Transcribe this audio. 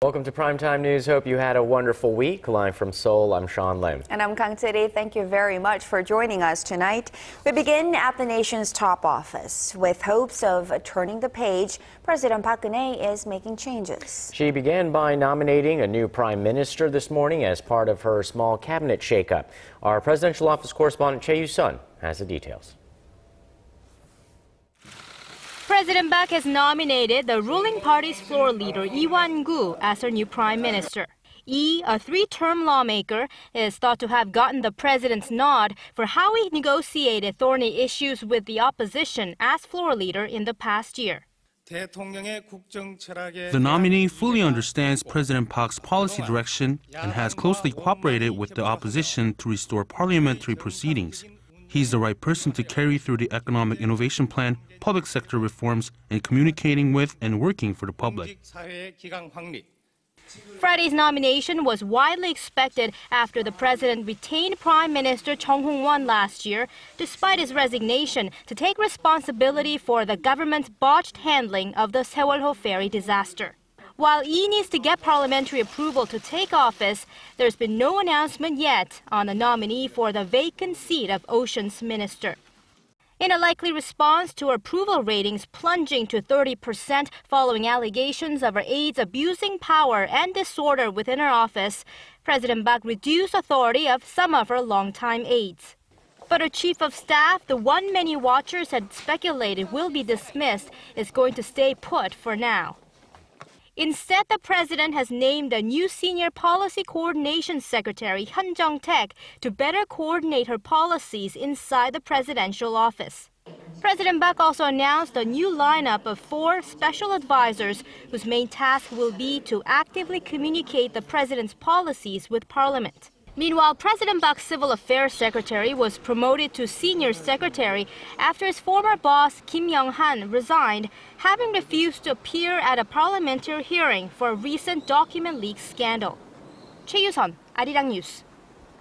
Welcome to Primetime News. Hope you had a wonderful week. Live from Seoul, I'm Sean Lim. And I'm Kang Tae-ri. Thank you very much for joining us tonight. We begin at the nation's top office. With hopes of turning the page, President Park Geun-hye is making changes. She began by nominating a new prime minister this morning as part of her small cabinet shakeup. Our presidential office correspondent Choi You-sun has the details. President Park has nominated the ruling party's floor leader Lee Wan-koo as her new prime minister. Lee, a three-term lawmaker, is thought to have gotten the president's nod for how he negotiated thorny issues with the opposition as floor leader in the past year. The nominee fully understands President Park's policy direction and has closely cooperated with the opposition to restore parliamentary proceedings. He's the right person to carry through the economic innovation plan, public sector reforms, and communicating with and working for the public. Friday's nomination was widely expected after the president retained Prime Minister Chung Hong-won last year, despite his resignation to take responsibility for the government's botched handling of the Sewol-ho ferry disaster. While Lee needs to get parliamentary approval to take office, there's been no announcement yet on the nominee for the vacant seat of Oceans Minister. In a likely response to approval ratings plunging to 30% following allegations of her aides abusing power and disorder within her office, President Park reduced authority of some of her longtime aides. But her chief of staff, the one many watchers had speculated will be dismissed, is going to stay put for now. Instead, the president has named a new senior policy coordination secretary, Hyun Jung-taek, to better coordinate her policies inside the presidential office. President Park also announced a new lineup of 4 special advisors whose main task will be to actively communicate the president's policies with parliament. Meanwhile, President Park's Civil Affairs Secretary was promoted to Senior Secretary after his former boss, Kim Young-han, resigned, having refused to appear at a parliamentary hearing for a recent document leak scandal. Choi You-sun, Arirang News.